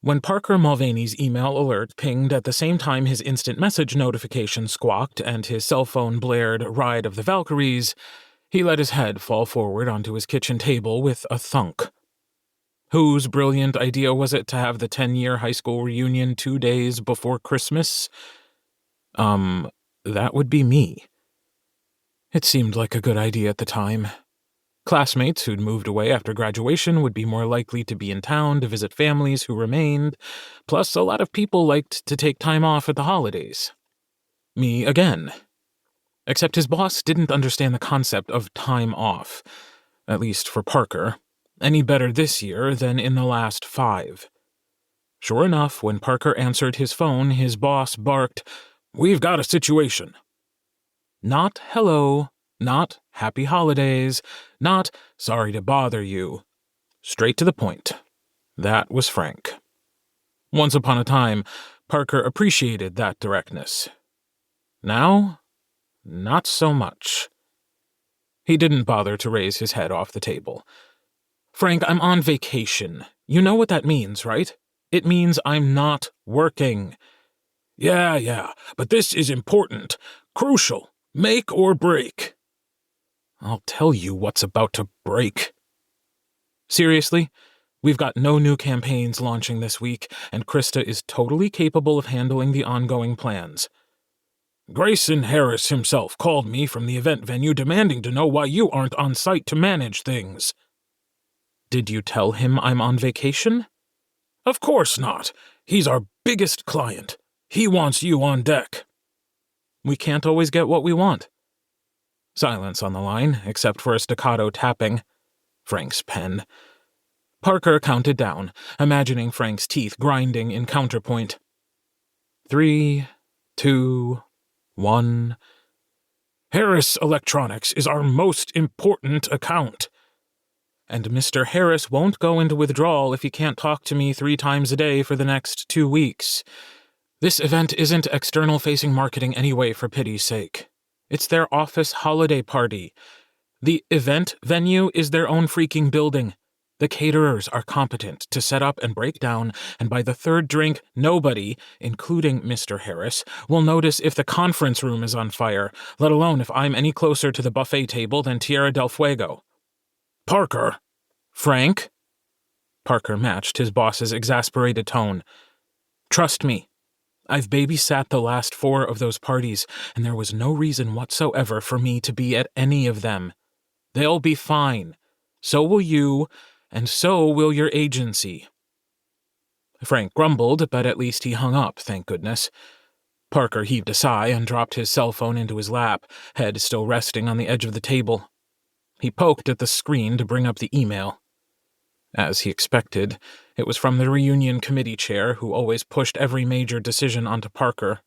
When Parker Mulvaney's email alert pinged at the same time his instant message notification squawked and his cell phone blared Ride of the Valkyries, he let his head fall forward onto his kitchen table with a thunk. Whose brilliant idea was it to have the 10-year high school reunion 2 days before Christmas? That would be me. It seemed like a good idea at the time. Classmates who'd moved away after graduation would be more likely to be in town to visit families who remained, plus a lot of people liked to take time off at the holidays. Me again. Except his boss didn't understand the concept of time off, at least for Parker, any better this year than in the last 5. Sure enough, when Parker answered his phone, his boss barked, "We've got a situation." Not hello, not happy holidays, not sorry to bother you. Straight to the point. That was Frank. Once upon a time, Parker appreciated that directness. Now, not so much. He didn't bother to raise his head off the table. "Frank, I'm on vacation. You know what that means, right? It means I'm not working." Yeah, but this is important. Crucial. Make or break." "I'll tell you what's about to break." "Seriously? We've got no new campaigns launching this week, and Krista is totally capable of handling the ongoing plans." "Grayson Harris himself called me from the event venue demanding to know why you aren't on site to manage things." "Did you tell him I'm on vacation?" "Of course not. He's our biggest client. He wants you on deck." "We can't always get what we want." Silence on the line, except for a staccato tapping. Frank's pen. Parker counted down, imagining Frank's teeth grinding in counterpoint. 3, 2, 1. "Harris Electronics is our most important account." "And Mr. Harris won't go into withdrawal if he can't talk to me 3 times a day for the next 2 weeks. This event isn't external-facing marketing anyway, for pity's sake. It's their office holiday party. The event venue is their own freaking building. The caterers are competent to set up and break down, and by the 3rd drink, nobody, including Mr. Harris, will notice if the conference room is on fire, let alone if I'm any closer to the buffet table than Tierra del Fuego." "Parker." "Frank?" Parker matched his boss's exasperated tone. "Trust me. I've babysat the last 4 of those parties, and there was no reason whatsoever for me to be at any of them. They'll be fine. So will you, and so will your agency." Frank grumbled, but at least he hung up, thank goodness. Parker heaved a sigh and dropped his cell phone into his lap, head still resting on the edge of the table. He poked at the screen to bring up the email. As he expected, it was from the reunion committee chair, who always pushed every major decision onto Parker,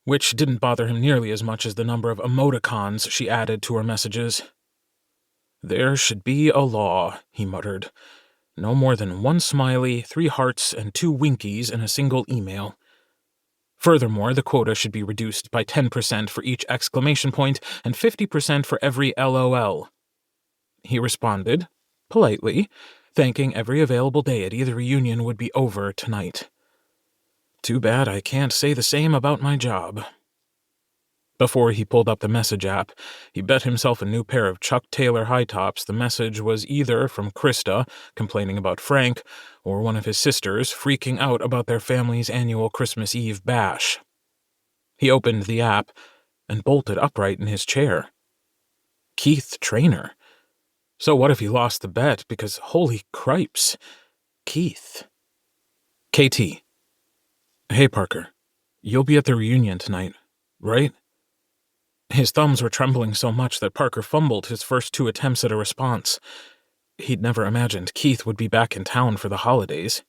which didn't bother him nearly as much as the number of emoticons she added to her messages. "There should be a law," he muttered. "No more than 1 smiley, 3 hearts, and 2 winkies in a single email. Furthermore, the quota should be reduced by 10% for each exclamation point and 50% for every LOL." He responded, politely, thanking every available deity the reunion would be over tonight. Too bad I can't say the same about my job. Before he pulled up the message app, he bet himself a new pair of Chuck Taylor high tops the message was either from Krista, complaining about Frank, or one of his sisters freaking out about their family's annual Christmas Eve bash. He opened the app and bolted upright in his chair. Keith Trainor. So what if he lost the bet because, holy cripes, Keith. KT. "Hey, Parker. You'll be at the reunion tonight, right?" His thumbs were trembling so much that Parker fumbled his first 2 attempts at a response. He'd never imagined Keith would be back in town for the holidays.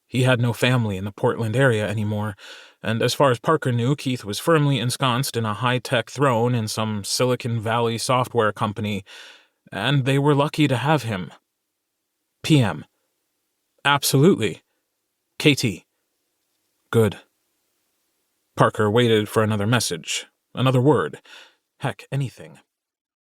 He had no family in the Portland area anymore, and as far as Parker knew, Keith was firmly ensconced in a high-tech throne in some Silicon Valley software company, and they were lucky to have him. PM. "Absolutely. KT. "Good." Parker waited for another message, another word, heck, anything.